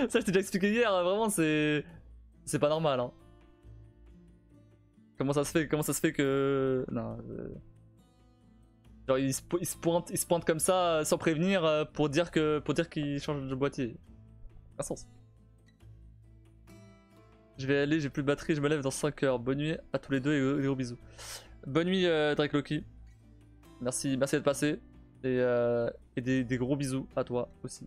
Ça, je t'ai déjà expliqué hier, vraiment, c'est pas normal. Hein. Comment ça se fait que. Non. Genre, il se pointe comme ça sans prévenir pour dire qu'il change de boîtier. Un sens. Je vais aller, j'ai plus de batterie, je me lève dans 5 heures. Bonne nuit à tous les deux et gros bisous. Bonne nuit, Drake Loki. Merci d'être passé. Et des gros bisous à toi aussi.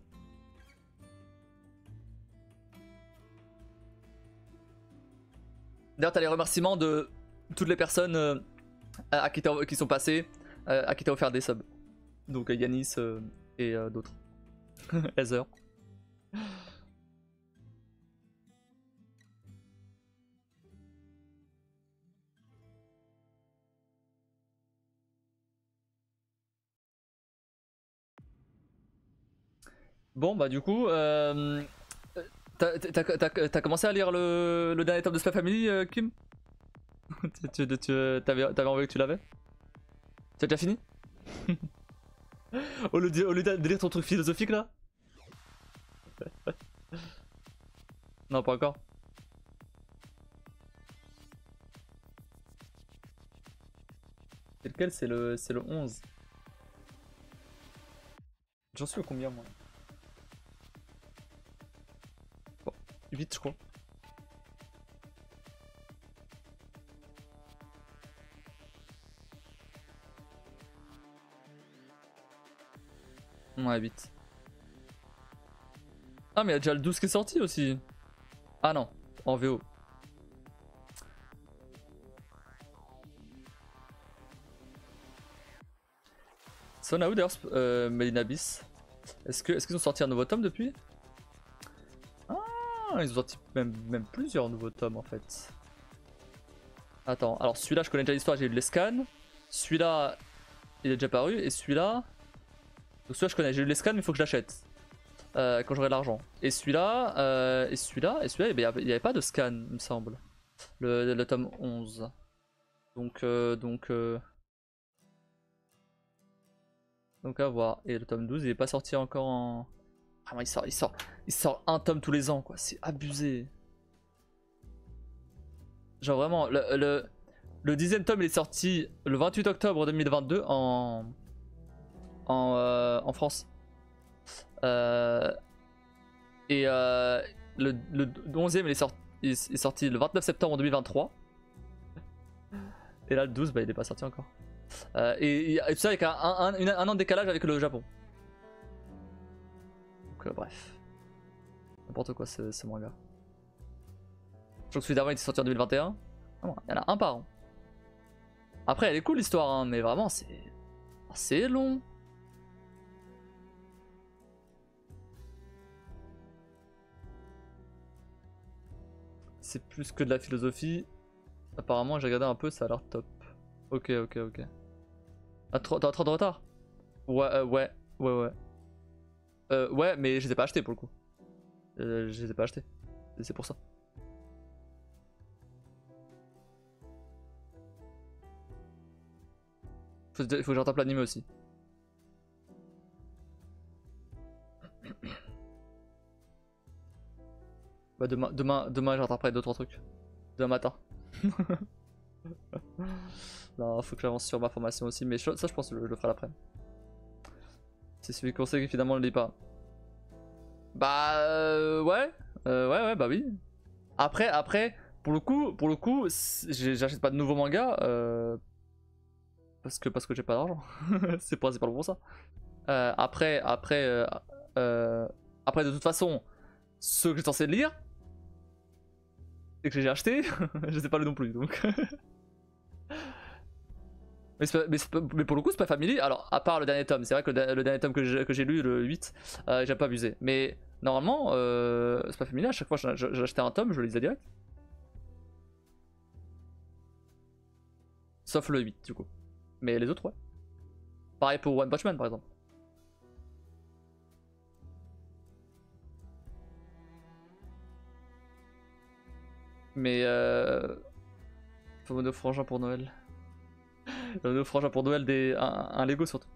D'ailleurs, t'as les remerciements de toutes les personnes qui sont passées, à qui t'as offert des subs. Donc Yanis et d'autres. Heather. Bon bah du coup, t'as commencé à lire le dernier tome de Spy Family, Kim? T'avais envie que tu l'avais? Tu as déjà fini? Au lieu de lire ton truc philosophique là? Non, pas encore. C'est lequel? C'est le 11. J'en suis au combien moi? Bon, 8 je crois. Ouais, 8. Ah, mais il y a déjà le 12 qui est sorti aussi. Ah non, en VO. Ça on a où d'ailleurs, Melina Bis? Est-ce qu'ils ont sorti un nouveau tome depuis? Ah, ils ont sorti même plusieurs nouveaux tomes en fait. Attends, alors celui-là je connais déjà l'histoire, j'ai eu les scans. Celui-là, il est déjà paru. Et celui-là... Donc celui-là je connais, j'ai eu les scans mais il faut que je l'achète. Quand j'aurai l'argent. Et celui-là, il n'y avait pas de scan, il me semble. Le tome 11. Donc à voir. Et le tome 12, il est pas sorti encore en... Vraiment, il sort un tome tous les ans, quoi. C'est abusé. Genre vraiment, le 10ème tome, il est sorti le 28 octobre 2022 en France. Le 11ème, il est sorti le 29 septembre 2023. Et là, le 12, bah, il est pas sorti encore. Et tout ça avec un an de décalage avec le Japon. Donc, bref. N'importe quoi ce manga. Je crois que celui d'avant était sorti en 2021. Il y en a un par an. Après, elle est cool l'histoire, hein, mais vraiment, c'est long. C'est plus que de la philosophie. Apparemment, j'ai regardé un peu, ça a l'air top. Ok. Ah, t'as trop de retard? Ouais. Ouais, mais je les ai pas achetés pour le coup. Je les ai pas achetés. C'est pour ça. Il faut que je rattrape l'anime aussi. Bah demain je rattraperai 2-3 trucs. Demain matin. Non, faut que j'avance sur ma formation aussi, mais ça je pense que je le ferai l'après. C'est celui qu'on sait qu'évidemment on le lit pas. Bah ouais, bah oui. Après, pour le coup, j'achète pas de nouveaux mangas parce que j'ai pas d'argent. C'est principalement pour ça. Après, de toute façon, ceux que j'ai censé lire et que j'ai acheté, je sais pas le non plus donc. Mais pour le coup, c'est pas Family. Alors, à part le dernier tome, c'est vrai que le dernier tome que j'ai lu, le 8, j'ai pas abusé. Mais normalement, c'est pas Family. À chaque fois que j'achetais un tome, je le lisais direct. Sauf le 8, du coup. Mais les autres, ouais. Pareil pour One Punch Man, par exemple. Mais faut nos frangins pour Noël. Nos frangins pour Noël, un Lego surtout.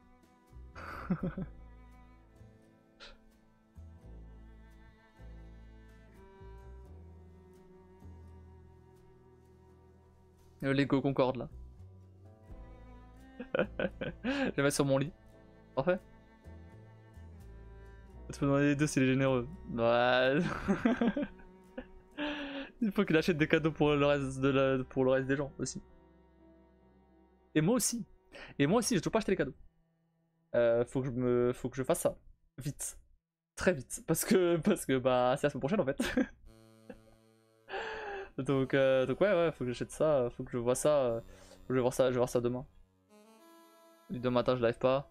Le Lego Concorde là. Je vais le mettre sur mon lit. Parfait. Tu peux demander les deux s'il est généreux. Ouais. Il faut qu'il achète des cadeaux pour le reste, pour le reste des gens aussi. Et moi aussi. Et moi aussi, je dois pas acheter les cadeaux. Faut que je fasse ça. Vite. Très vite. Parce que bah c'est la semaine prochaine en fait. donc ouais, faut que j'achète ça. Faut que je vois ça. Je vais voir ça demain. Demain matin je live pas.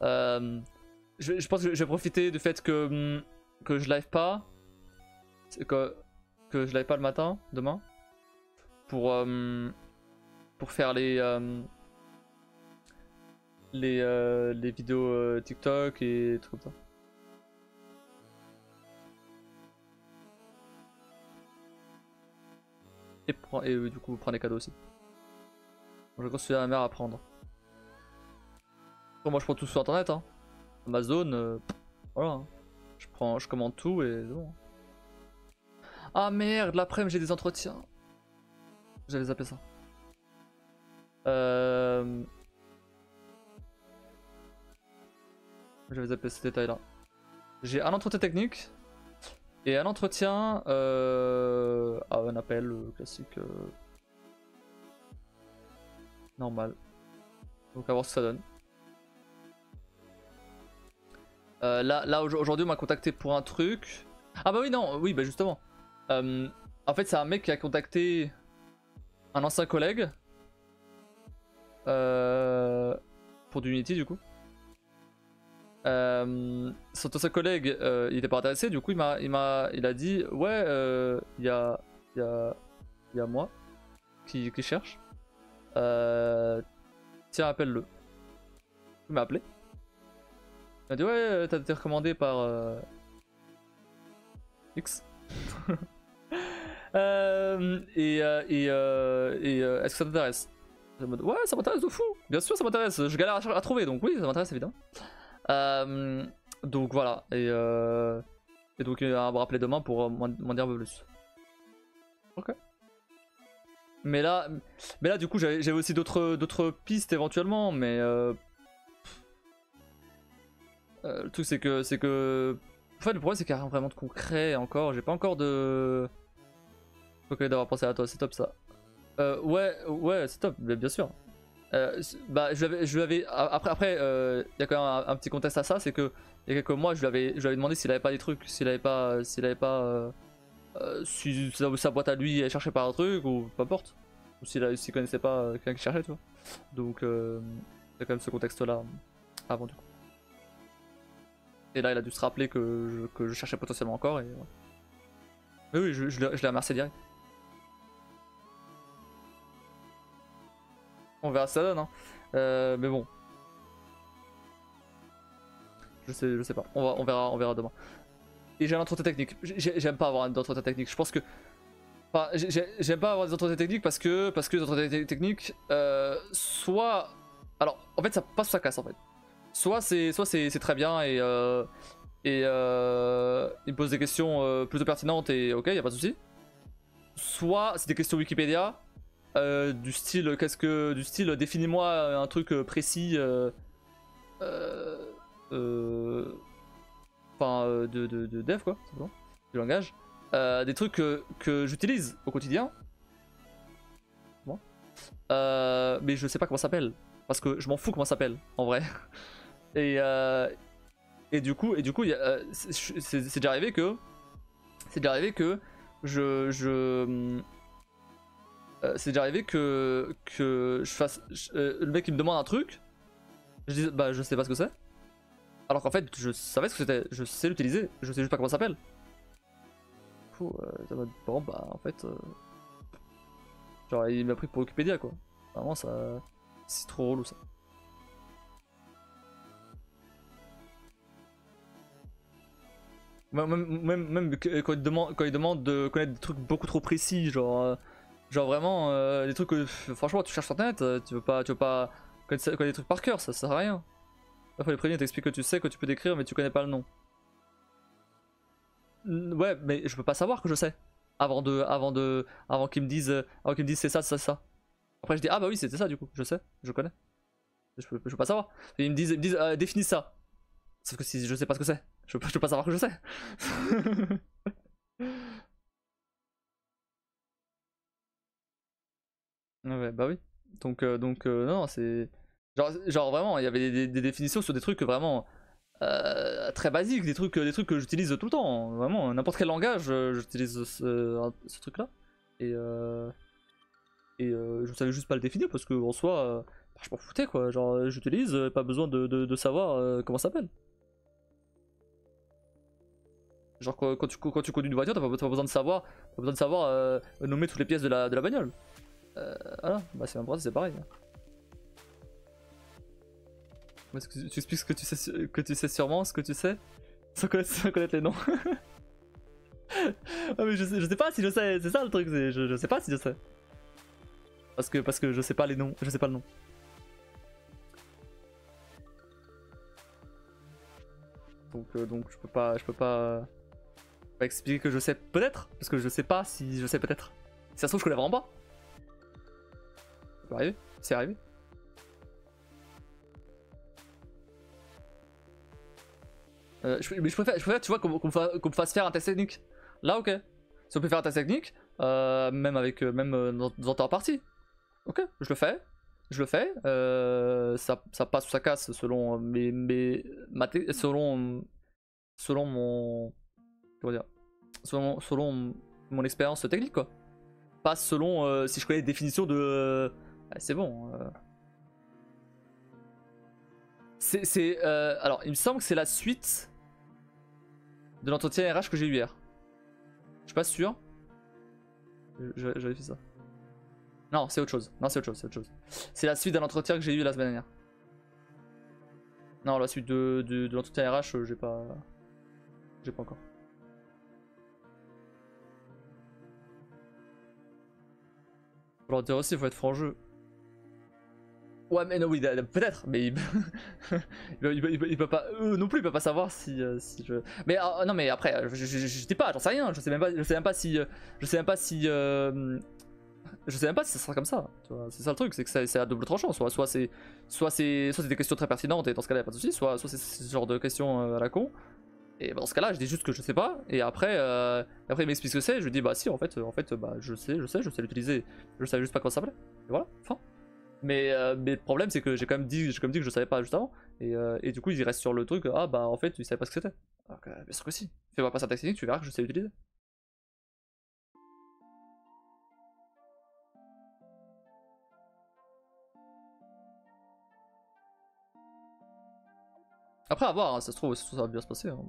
Je pense que je vais profiter du fait que je live pas. Que je live pas le matin, demain. Pour faire les vidéos TikTok et trucs comme ça. Et du coup prendre des cadeaux aussi. Je conseille à la mère à prendre. Bon, moi je prends tout sur internet hein. Amazon, voilà. Hein. Je commande tout et c'est bon. Ah merde, l'après-midi j'ai des entretiens. J'avais zappé ça. J'avais zappé ce détail là. J'ai un entretien technique et un entretien un appel classique normal. Donc à voir ce que ça donne. Là aujourd'hui on m'a contacté pour un truc. Ah bah oui non, oui bah justement. En fait c'est un mec qui a contacté un ancien collègue pour du Unity du coup. Son ancien collègue il était pas intéressé, du coup il a dit ouais il y a moi qui cherche. Tiens appelle-le. Il m'a appelé. Il m'a dit ouais t'as été recommandé par X. Est-ce que ça t'intéresse? Ouais ça m'intéresse de fou. Bien sûr ça m'intéresse. Je galère à trouver donc oui ça m'intéresse évidemment. Donc voilà et donc il va me rappeler demain pour m'en dire un peu plus. Ok. Mais là du coup j'avais aussi d'autres pistes éventuellement mais le truc c'est que en fait le problème c'est qu'il n'y a rien vraiment de concret encore. J'ai pas encore de... Ok d'avoir pensé à toi, c'est top ça. Ouais c'est top bien sûr. Bah je l'avais après il y a quand même un petit contexte à ça, c'est que il y a quelques mois je lui avais demandé s'il avait pas des trucs, s'il avait pas si sa boîte à lui elle cherchait pas un truc ou peu importe, ou s'il connaissait pas quelqu'un qui cherchait tu vois. Donc il y a quand même ce contexte là avant du coup. Et là il a dû se rappeler que je cherchais potentiellement encore et ouais. Mais oui je l'ai remercié direct. On verra ce que ça donne hein. Mais bon. Je sais pas. On verra demain. Et j'ai un entretien technique. J'aime pas avoir un entretien technique. Je pense que. Enfin, j'aime pas avoir des entretiens techniques parce que les entretiens techniques, soit. Alors, en fait, ça passe ou ça casse en fait. Soit c'est très bien et il me pose des questions plutôt pertinentes et ok, y a pas de souci. Soit c'est des questions Wikipédia. Du style définis-moi un truc précis de dev quoi, simplement, du langage, des trucs que j'utilise au quotidien, bon. Mais je sais pas comment ça s'appelle parce que je m'en fous comment ça s'appelle en vrai. et du coup c'est déjà arrivé que c'est déjà arrivé que je fasse le mec il me demande un truc, je dis bah je sais pas ce que c'est, alors qu'en fait je savais ce que c'était, je sais l'utiliser, je sais juste pas comment ça s'appelle. Bon bah en fait genre il m'a pris pour Wikipédia quoi, vraiment ça c'est trop relou ça. Même quand il demande de connaître des trucs beaucoup trop précis, genre vraiment des trucs que franchement tu cherches sur internet, tu veux pas connaître des trucs par cœur, ça sert à rien. Là faut les prévenir, t'expliques que tu sais, que tu peux décrire mais tu connais pas le nom. Ouais mais je peux pas savoir que je sais avant qu'ils me disent c'est ça. Après je dis ah bah oui c'était ça du coup, je sais, je connais. Je peux pas savoir. Et ils me disent définis ça. Sauf que si je sais pas ce que c'est, je peux pas savoir que je sais. Ouais bah oui. Donc non c'est... Genre vraiment il y avait des définitions sur des trucs vraiment très basiques, des trucs que j'utilise tout le temps. Vraiment n'importe quel langage j'utilise ce truc là. Et je savais juste pas le définir parce que en soi, bah, je m'en foutais quoi. Genre j'utilise, pas besoin de savoir comment ça s'appelle. Genre quand tu conduis une voiture, t'as pas besoin de savoir nommer toutes les pièces de la bagnole. Voilà, bah c'est c'est pareil. Est-ce que tu expliques ce que tu sais sûrement, ce que tu sais, sans connaître les noms. Ah mais je sais pas si je sais, c'est ça le truc, je sais pas si je sais. Parce que je sais pas les noms, je sais pas le nom. Donc je peux pas expliquer que je sais peut-être, parce que je sais pas si je sais peut-être. Si ça se trouve je connais vraiment pas. Ça peut arriver, c'est arrivé. Mais je préfère tu vois qu'on me fasse faire un test technique. Là ok. Si on peut faire un test technique, même avec dans ta partie. Ok, je le fais. Ça passe ou ça casse selon selon mon comment dire, selon mon expérience technique quoi. Pas selon si je connais les définitions de c'est bon. Alors il me semble que c'est la suite de l'entretien RH que j'ai eu hier. Je suis pas sûr. Je vérifie ça. Non, c'est autre chose. C'est la suite d'un entretien que j'ai eu la semaine dernière. Non, la suite de l'entretien RH, j'ai pas encore. Faut leur dire aussi, il faut être franc jeu. Ouais, mais non, oui, peut-être, mais il peut pas, eux non plus, ils peuvent pas savoir si je. Mais non, mais après, je dis pas, j'en sais rien, je sais même pas si, je sais même pas si ça sera comme ça. C'est ça le truc, c'est que c'est à double tranchant. Soit c'est des questions très pertinentes et dans ce cas-là, y a pas de souci. Soit c'est ce genre de questions à la con. Et dans ce cas-là, je dis juste que je sais pas. Et après, il m'explique ce que c'est. Je lui dis bah si, en fait, bah je sais l'utiliser. Je savais juste pas comment ça s'appelait. Et voilà, fin. Mais le problème, c'est que j'ai quand même dit que je savais pas juste avant. Et du coup, il reste sur le truc. Ah bah en fait, tu savais pas ce que c'était. Alors que bien sûr que si. Fais-moi passer un test technique, tu verras que je sais l'utiliser. Après, à voir, hein, ça se trouve, ça va bien se passer. Hein.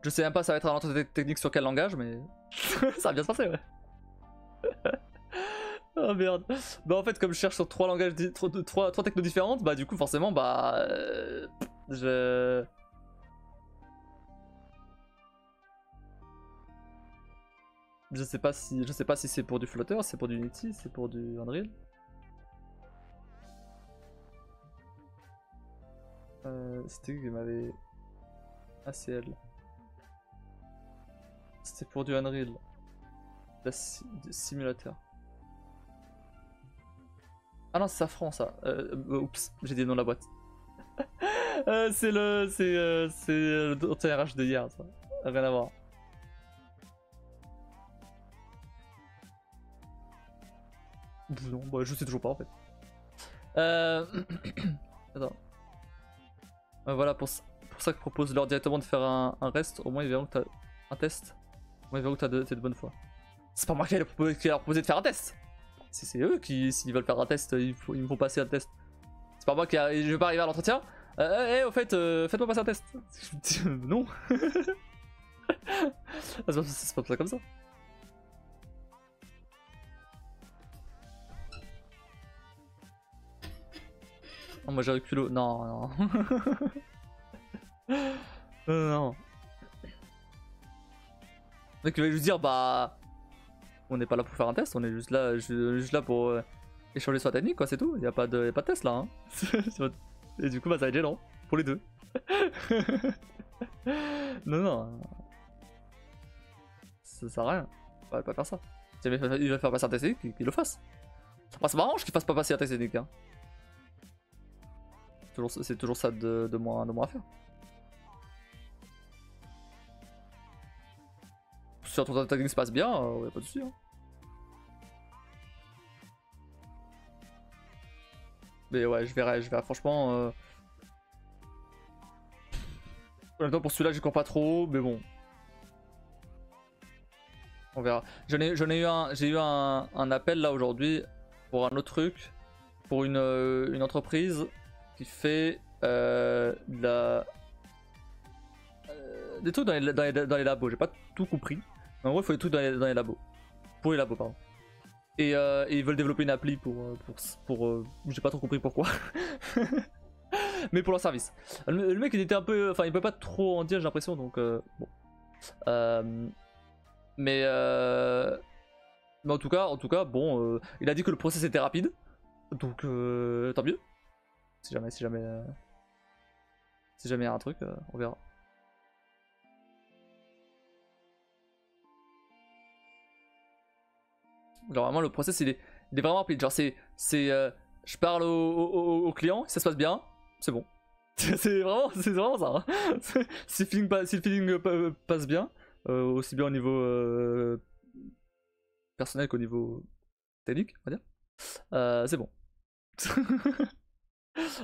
Je sais même pas ça va être un entretien technique sur quel langage, mais ça va bien se passer, ouais. Oh merde. Bah en fait, comme je cherche sur 3 langages, 3 technos différentes, bah du coup forcément, bah je sais pas si c'est pour du Flutter, c'est pour du Unity, c'est pour du Unreal. C'était qui m'avait ACL. C'était pour du Unreal. Du simulateur. Ah non, c'est Safran ça. Oups, j'ai dit le nom de la boîte. C'est le TRH de hier, ça. Rien à voir. Non, bah je sais toujours pas en fait. Attends. Voilà, pour ça que je propose leur directement de faire un rest. Au moins ils verront que t'as un test. Au moins ils verront que t'es de bonne foi. C'est pas moi qui ai leur proposé de faire un test. C'est eux qui, s'ils veulent faire un test, ils me font passer un test. C'est pas moi qui je vais pas arriver à l'entretien. Au fait, faites-moi passer un test. Non. C'est pas comme ça. Non, moi j'ai reculé. Non. Non. Le mec il va juste dire bah on n'est pas là pour faire un test, on est juste là pour échanger sur la technique quoi, c'est tout. Y a pas de test là. Hein. Et du coup bah ça va être gênant pour les deux. Non. Ça sert à rien. On va pas faire ça. Si jamais il va faire passer un test technique, qu'il le fasse. Moi, ça m'arrange qu'il fasse pas passer un test technique. Hein. C'est toujours ça de moins à faire. Si ton test technique se passe bien, y a pas de soucis. Hein. Mais ouais, je verrai franchement. Honnêtement, pour celui-là, j'y cours pas trop, mais bon. On verra. J'ai eu un appel là aujourd'hui pour un autre truc, pour une entreprise qui fait des trucs dans les labos. J'ai pas tout compris. Mais en gros, il faut des trucs dans les labos. Pour les labos, pardon. Et ils veulent développer une appli pour j'ai pas trop compris pourquoi. Mais pour leur service. Le mec il était un peu. Enfin, il peut pas trop en dire, j'ai l'impression, donc bon. Mais en tout cas, bon, il a dit que le process était rapide, donc tant mieux. Si jamais il y a un truc, on verra. Genre vraiment le process il est vraiment rapide. Genre je parle au client, ça se passe bien, c'est bon. c'est vraiment ça. Hein. Si le feeling passe bien, aussi bien au niveau personnel qu'au niveau technique, on va dire, c'est bon.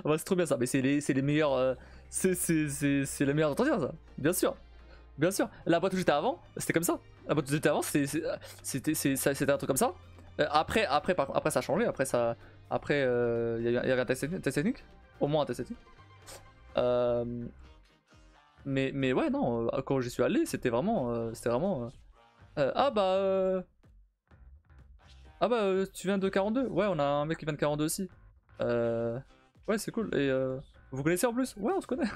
Ouais, c'est trop bien ça, mais c'est les meilleurs. C'est les meilleurs entretiens, ça, bien sûr. Bien sûr. La boîte où j'étais avant, c'était comme ça. La boîte où j'étais avant, c'était un truc comme ça. Après, ça a changé. Après, il y avait un test technique. Au moins un test technique. Mais ouais, non, quand j'y suis allé, c'était vraiment. Ah bah. Tu viens de 42? Ouais, on a un mec qui vient de 42 aussi. Ouais, c'est cool. Et vous connaissez en plus? Ouais, on se connaît.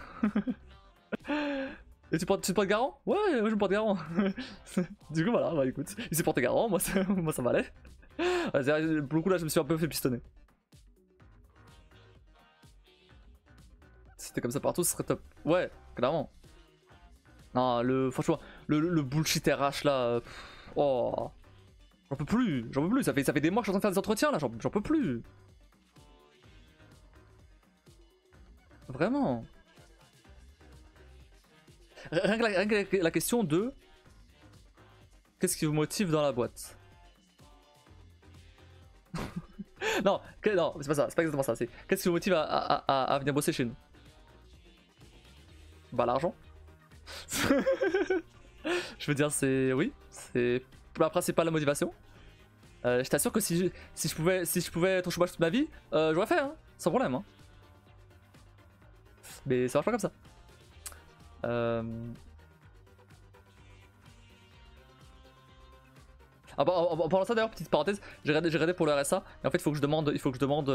Et tu te portes garant? Ouais, je me porte garant. Du coup, voilà, bah écoute, il s'est porté garant, moi ça m'allait. Pour le coup, là, je me suis un peu fait pistonner. Si c'était comme ça partout, ce serait top. Ouais, clairement. Non, franchement, le bullshit RH là. Oh. J'en peux plus, Ça fait des mois que je suis en train de faire des entretiens là, j'en peux plus. Vraiment. Rien que la question de qu'est-ce qui vous motive dans la boîte? non, c'est pas ça, c'est pas exactement ça. C'est qu'est-ce qui vous motive à venir bosser chez nous? Bah l'argent. Je veux dire, oui, c'est la principale motivation. Je t'assure que si je pouvais être au chômage toute ma vie, j'aurais fait, hein, sans problème. Hein. Mais ça marche pas comme ça. En parlant de ça d'ailleurs, petite parenthèse, j'ai regardé pour le RSA, et en fait il faut que je demande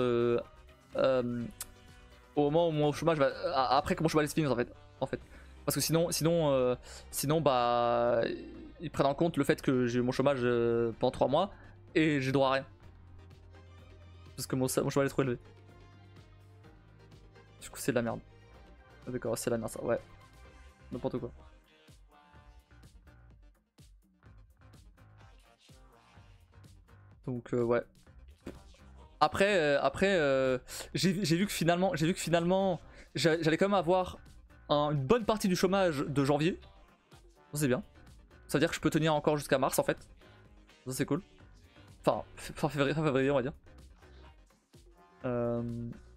au moment où mon chômage va. Après que mon chômage se finisse en fait. Parce que sinon bah ils prennent en compte le fait que j'ai eu mon chômage pendant 3 mois et j'ai droit à rien. Parce que mon chômage est trop élevé. Du coup c'est de la merde. D'accord, c'est de la merde ça, ouais. N'importe quoi. Donc ouais. Après j'ai vu que finalement j'allais quand même avoir une bonne partie du chômage de janvier. C'est bien. Ça veut dire que je peux tenir encore jusqu'à mars en fait. Ça c'est cool. Enfin, fin février on va dire.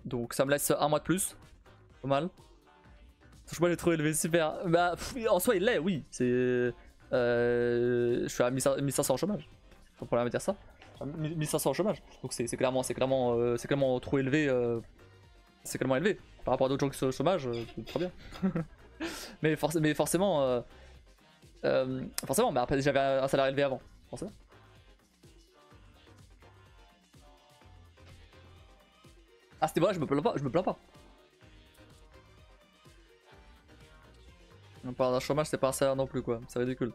Donc ça me laisse un mois de plus. Pas mal. Son chômage est trop élevé, super. Bah en soi il l'est, oui. Je suis à 1500 en chômage. Pas de problème à dire ça. 1500 en chômage. Donc c'est clairement trop élevé. C'est clairement élevé. Par rapport à d'autres gens qui sont au chômage, c'est très bien. mais forcément, mais après j'avais un salaire élevé avant. Forcément. Ah c'était vrai, je me plains pas. On parle d'un chômage, c'est pas un salaire non plus quoi, c'est ridicule.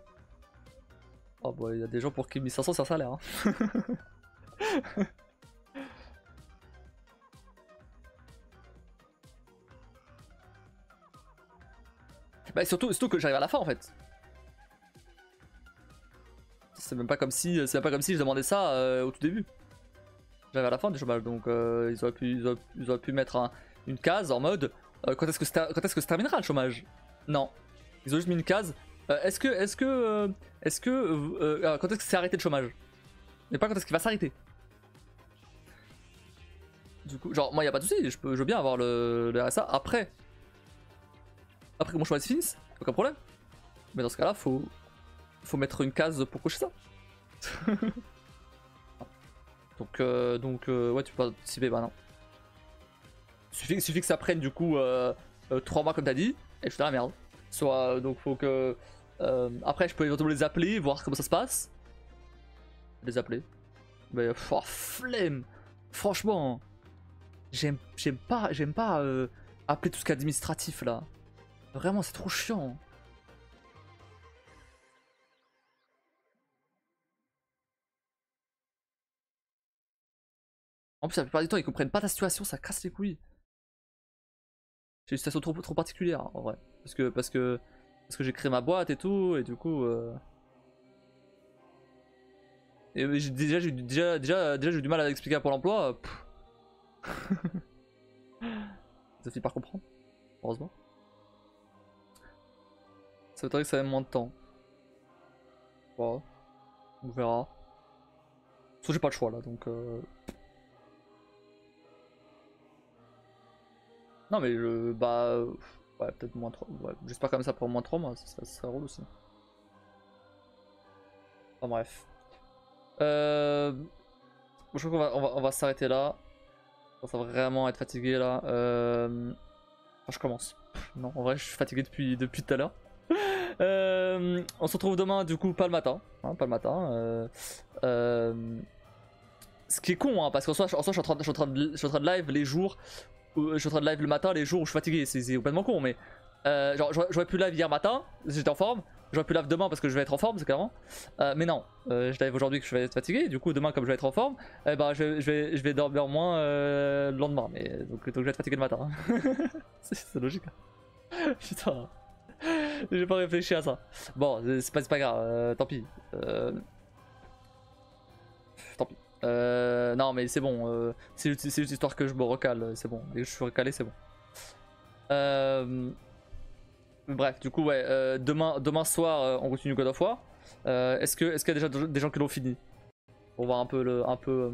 Oh bah il y a des gens pour qui 1500 c'est un salaire. Hein. Bah surtout que j'arrive à la fin en fait. C'est même pas comme si je demandais ça au tout début. J'avais à la fin du chômage, donc ils auraient pu mettre une case en mode quand est-ce que se terminera le chômage? Non, ils ont juste mis une case. Quand est-ce que c'est arrêté le chômage? Mais pas quand est-ce qu'il va s'arrêter. Du coup, genre moi y a pas de soucis, je veux bien avoir le RSA après que mon chômage se finisse, aucun problème. Mais dans ce cas-là, faut mettre une case pour cocher ça. donc ouais, tu peux participer, bah non. Suffit que ça prenne du coup 3 mois comme t'as dit, et je suis dans la merde. Soit donc faut que après je peux éventuellement les appeler, voir comment ça se passe. Les appeler. Mais oh, flemme. Franchement, j'aime pas appeler tout ce qui est administratif là. Vraiment, c'est trop chiant. En plus, la plupart du temps, ils comprennent pas ta situation, ça casse les couilles. J'ai une situation trop particulière en vrai. Parce que j'ai créé ma boîte et tout, et du coup. Et déjà, j'ai eu du mal à expliquer à Pôle emploi. Ça finit par comprendre, heureusement. Ça veut dire que ça met moins de temps. Ouais, on verra. Sauf j'ai pas le choix là, donc. Non mais ouais, peut-être moins 3. Ouais, j'espère comme ça pour moins 3 mois, ça serait drôle aussi. Enfin bref. Je crois qu'on va s'arrêter là. Ça va vraiment être fatigué là. Enfin, je commence. Non, en vrai, je suis fatigué depuis tout à l'heure. On se retrouve demain, du coup, pas le matin. Hein, pas le matin. Ce qui est con, hein, parce qu'en soi, je suis en train de live les jours. Je suis en train de live le matin, les jours où je suis fatigué. C'est complètement con, mais. Genre, j'aurais pu live hier matin, j'étais en forme. J'aurais pu live demain parce que je vais être en forme, c'est clairement. Mais non, je live aujourd'hui que je vais être fatigué. Du coup, demain, comme je vais être en forme, je vais dormir moins le lendemain. Mais donc je vais être fatigué le matin. C'est logique. Putain, j'ai pas réfléchi à ça. Bon, c'est pas grave, tant pis. Tant pis. Non, mais c'est bon. C'est juste histoire que je me recale, c'est bon. Dès que je suis recalé, c'est bon. Bref, du coup, ouais, demain soir, on continue God of War. Est-ce qu'il y a déjà des gens qui l'ont fini? Pour voir un peu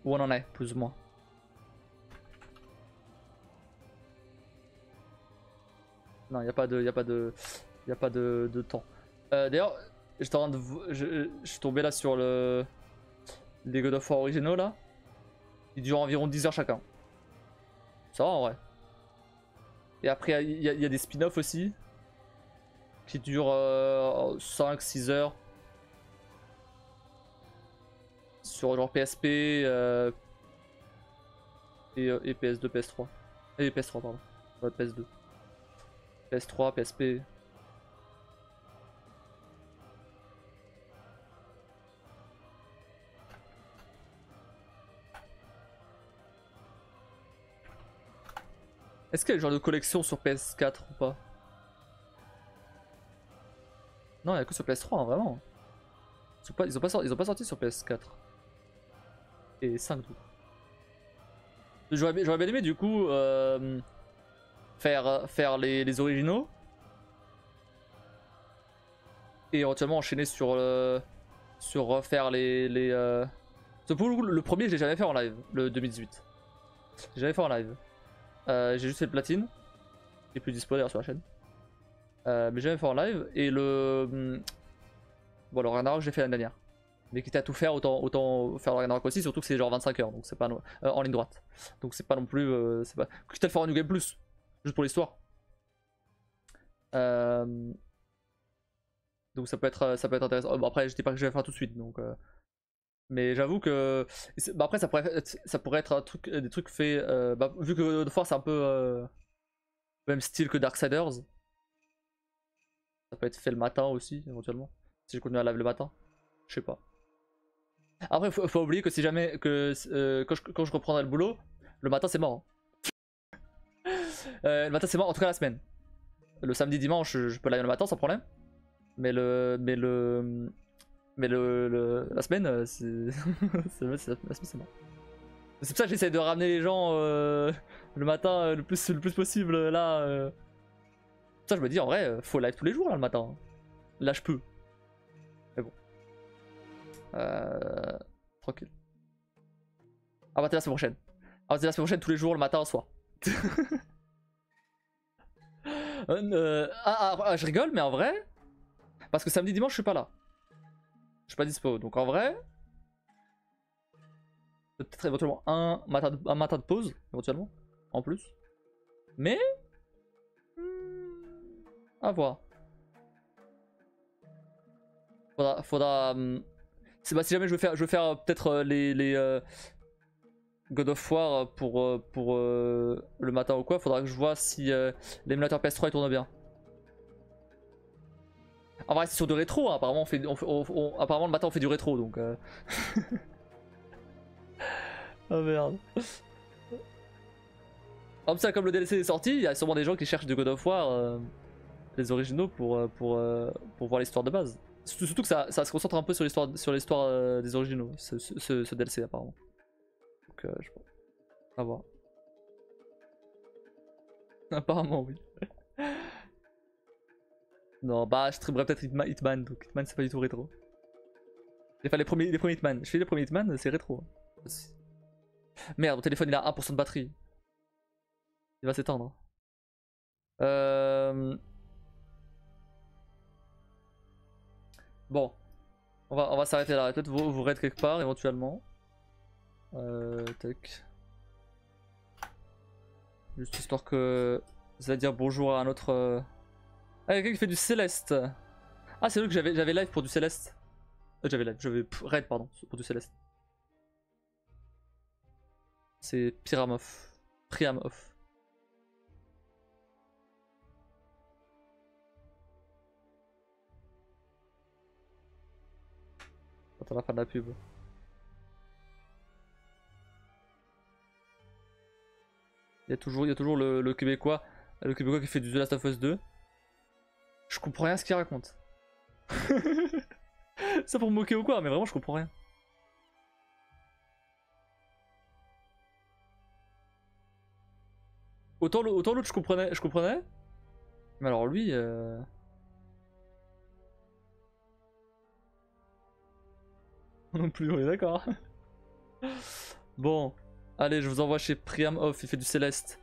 où on en est, plus ou moins. Non, il n'y a pas de temps. D'ailleurs, je suis tombé là sur les God of War originaux là. Ils durent environ 10 heures chacun. Ça va en vrai. Et après, il y a des spin-offs aussi. Qui durent 5-6 heures. Sur genre PSP et PS2, PS3. Et PS3, pardon. Ouais, PS2. PS3, PSP. Est-ce qu'il y a le genre de collection sur PS4 ou pas? Non, il n'y a que sur PS3, hein, vraiment. Ils ont pas sorti sur PS4. Et 5 du coup. J'aurais bien aimé du coup faire les originaux. Et éventuellement enchaîner sur refaire le premier je l'ai jamais fait en live, le 2018. J'ai jamais fait en live. J'ai juste fait le platine. Qui est plus dispo d'ailleurs sur la chaîne. Mais j'ai jamais fait en live. Et bon, le Ragnarok j'ai fait l'année dernière. Mais quitte à tout faire, autant faire le Ragnarok aussi, surtout que c'est genre 25 heures, donc c'est pas en ligne droite. Donc c'est pas non plus. Quitte à le faire en New Game Plus, juste pour l'histoire. Donc ça peut être intéressant. Bon, après, je dis pas que je vais faire tout de suite, donc. Mais j'avoue que. Après, ça pourrait être des trucs faits. Vu que de fois c'est un peu. Même style que Darksiders. Ça peut être fait le matin aussi, éventuellement. Si je continue à live le matin. Je sais pas. Après, faut pas oublier que si jamais. Quand je reprendrai le boulot, le matin c'est mort. Le matin c'est mort, en tout cas la semaine. Le samedi, dimanche, je peux live le matin sans problème. Mais Mais la semaine, c'est. la semaine, c'est mort. C'est pour ça que j'essaie de ramener les gens le matin le plus possible là. Ça, je me dis en vrai, faut live tous les jours là le matin. Là, je peux. Mais bon. Tranquille. À partir de la semaine prochaine. À partir de la semaine prochaine, tous les jours, le matin, au soir. Je rigole, mais en vrai, parce que samedi, dimanche, je suis pas là. Je suis pas dispo. Donc en vrai, peut-être éventuellement un matin de pause, éventuellement, en plus. Mais, à voir. Faudra. Si jamais je veux faire peut-être les God of War pour le matin ou quoi, faudra que je vois si l'émulateur PS3 il tourne bien. En vrai, c'est sur du rétro, hein. Apparemment, apparemment le matin on fait du rétro donc. Oh merde. Comme ça, comme le DLC est sorti, il y a sûrement des gens qui cherchent du God of War, les originaux pour voir l'histoire de base. Surtout que ça se concentre un peu sur l'histoire des originaux, ce DLC apparemment. Donc je pense. À voir. Apparemment oui. Non bah je streamerais peut-être Hitman, donc Hitman c'est pas du tout rétro. Enfin les premiers Hitman. Je fais les premiers Hitman, c'est rétro. Merde, mon téléphone il a 1% de batterie. Il va s'éteindre. Bon. On va s'arrêter là. Peut-être vous raid quelque part éventuellement. Tac. Juste histoire que vous allez dire bonjour à un autre. Ah, quelqu'un qui fait du Céleste. Ah, c'est vrai que j'avais live pour du Céleste. J'avais raid pardon pour du Céleste. C'est Priamov. Attends la fin de la pub. Il y a toujours le Québécois qui fait du The Last of Us 2. Je comprends rien à ce qu'il raconte. Ça pour me moquer ou quoi, mais vraiment je comprends rien. Autant l'autre je comprenais. Mais alors lui non plus, on est d'accord. Bon, allez, je vous envoie chez Priam Off, il fait du Céleste.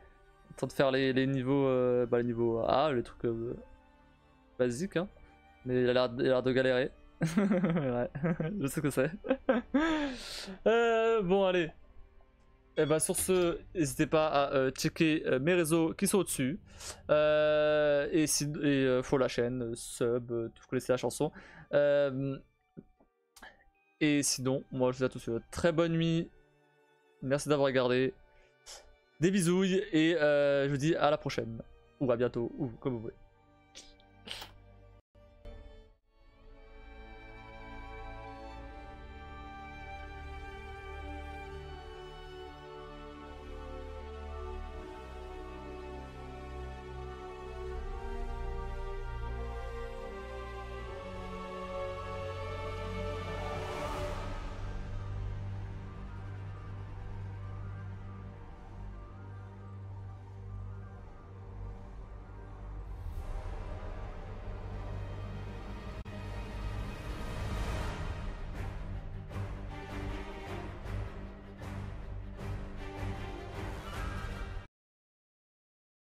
En train de faire les niveaux les niveaux A, les trucs basiques hein. Mais il a l'air de galérer. Ouais, je sais ce que c'est. Bon allez. Et bah sur ce, n'hésitez pas à checker mes réseaux qui sont au-dessus. Et follow la chaîne, sub, vous connaissez la chanson. Et sinon, moi je vous dis à tous une très bonne nuit. Merci d'avoir regardé. Des bisouilles et je vous dis à la prochaine. Ou à bientôt, ou comme vous voulez.